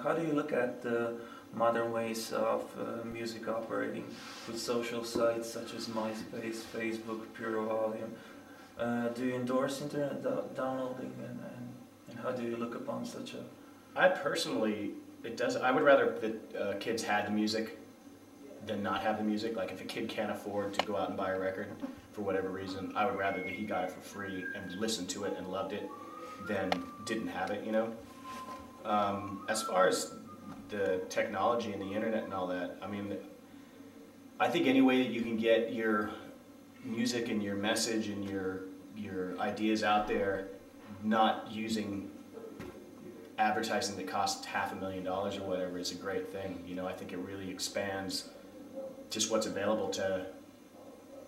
how do you look at the modern ways of music operating with social sites such as MySpace, Facebook, Pure Volume? Do you endorse internet downloading, and how do you look upon such a... I personally, I would rather that kids had the music than not have the music. Like if a kid can't afford to go out and buy a record for whatever reason, I would rather that he got it for free and listened to it and loved it than didn't have it, you know? As far as the technology and the internet and all that, I mean, I think any way that you can get your music and your message and your ideas out there, not using advertising that costs $500,000 or whatever, is a great thing. You know, I think it really expands just what's available to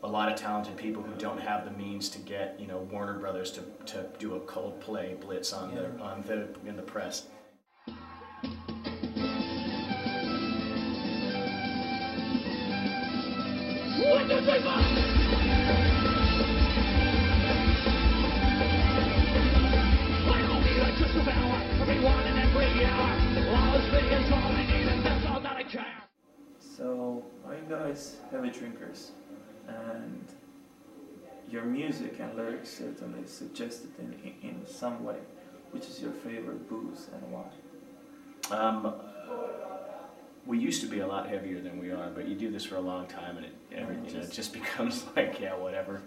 a lot of talented people who don't have the means to get, you know, Warner Brothers to do a Coldplay blitz in the press. So, are you guys heavy drinkers? And your music and lyrics certainly suggested in some way. Which is your favorite booze and why? We used to be a lot heavier than we are, but you do this for a long time and it just becomes like, yeah, whatever.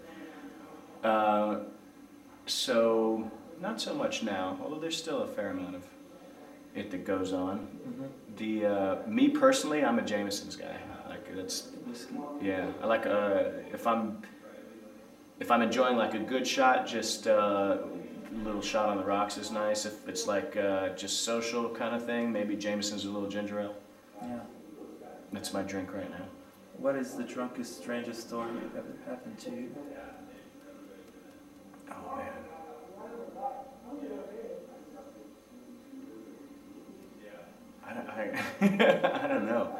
So, not so much now, although there's still a fair amount of it that goes on. Mm-hmm. Me personally, I'm a Jameson's guy. Like that's whiskey. Yeah, I like if I'm enjoying like a good shot, just a little shot on the rocks is nice. If it's like just social kind of thing, maybe Jameson's a little ginger ale. Yeah. That's my drink right now. What is the drunkest, strangest story that ever happened to you? Oh man. I don't know.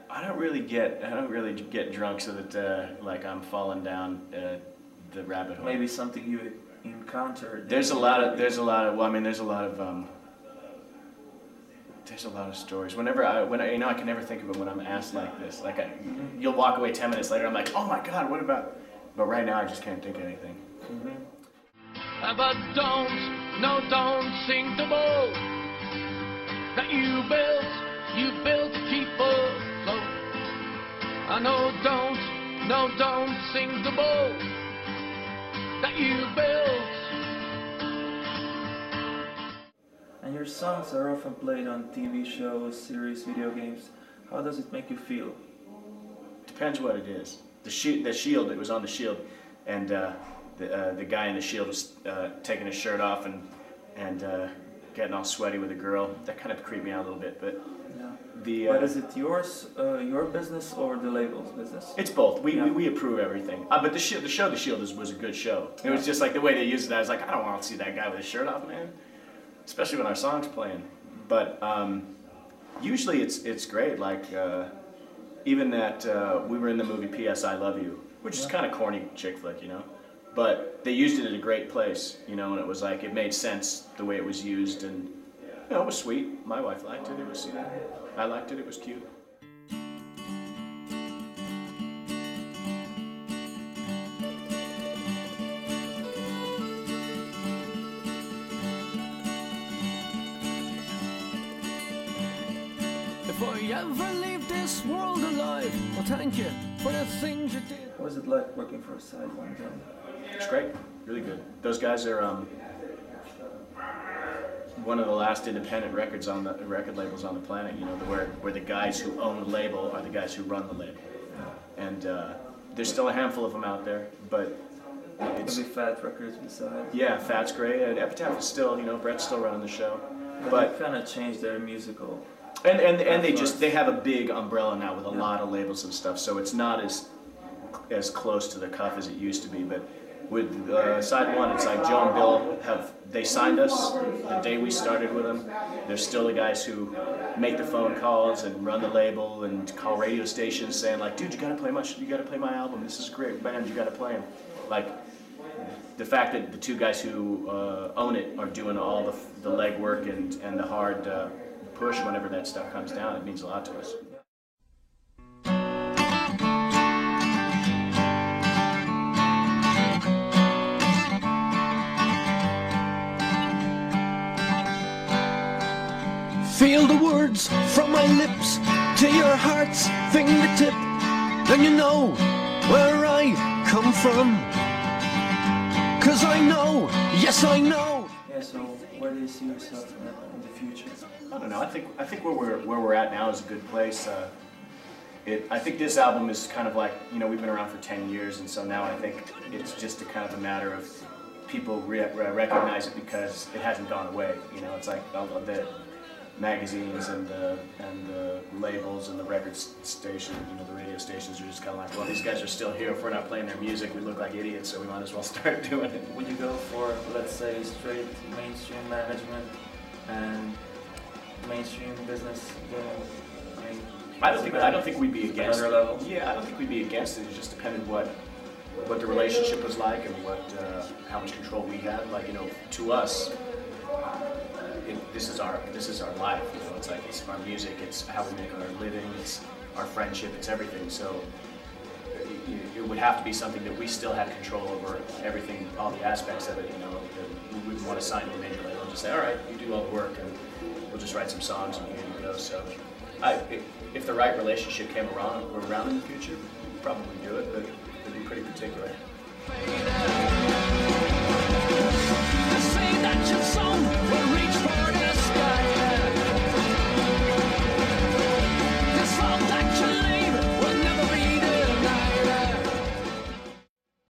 I don't really get drunk so that like I'm falling down the rabbit hole. Maybe something you encountered. There's a lot of stories. Whenever I can never think of them when I'm asked like this. Like you'll walk away 10 minutes later, I'm like, oh my God, what about? But right now I just can't think of anything. Mm-hmm. But don't sink the boat that you built to keep afloat. Don't sink the boat that you built. And your songs are often played on TV shows, series, video games. How does it make you feel? Depends what it is. The Shield, it was on the Shield, and the guy in the Shield was taking his shirt off and getting all sweaty with a girl. That kind of creeped me out a little bit, but yeah. But is it your business or the label's business? It's both. We approve everything. But the Shield was a good show. It was just like the way they used it. I was like, I don't want to see that guy with his shirt off, man. Especially when our song's playing. But usually it's great. Like even that we were in the movie P.S. I Love You, which is kind of corny chick flick, you know. But they used it at a great place, you know, and it was like, it made sense the way it was used, and, you know, it was sweet. My wife liked it, I liked it, it was cute. If I ever leave this world alive, well, thank you for the things you did. What was it like working for Side One Gun? It's great, really good. Those guys are one of the last independent record labels on the planet. You know, where the guys who own the label are the guys who run the label, and there's still a handful of them out there. But it's maybe Fat Records beside. Yeah, Fat's great. And Epitaph is still, you know, Brett's still running the show. But they kind of changed their musical. And they have a big umbrella now with a lot of labels and stuff. So it's not as close to the cuff as it used to be, but. With Side One, it's like Joe and Bill they signed us the day we started with them. They're still the guys who make the phone calls and run the label and call radio stations saying like, dude, you gotta play my album. This is a great band. You gotta play them. Like, the fact that the two guys who own it are doing all the legwork and the hard push whenever that stuff comes down, it means a lot to us. Feel the words from my lips to your heart's fingertip, then you know where I come from. 'Cause I know, yes I know. Yeah, so where do you see yourself in the future? I don't know. I think where we're at now is a good place. I think this album is kind of like, you know, we've been around for 10 years, and so now I think it's just a kind of a matter of people recognize it because it hasn't gone away. You know, it's like the magazines and the labels and the record station, you know, the radio stations are just kind of like, well, these guys are still here. If we're not playing their music, we look like idiots, so we might as well start doing it. Would you go for, let's say, straight mainstream management and mainstream business? I don't think we'd be against it. Level? Yeah, I don't think we'd be against it. It just depended what the relationship was like and how much control we had. Like, you know, to us, this is our life. You know, it's like it's our music, it's how we make our living, it's our friendship, it's everything. So it would have to be something that we still had control over everything, all the aspects of it. You know, that we wouldn't want to sign to a major label and just say, all right, you do all the work, and we'll just write some songs and here you go. So, if the right relationship came around in the future, we'd probably do it, but it'd be pretty particular.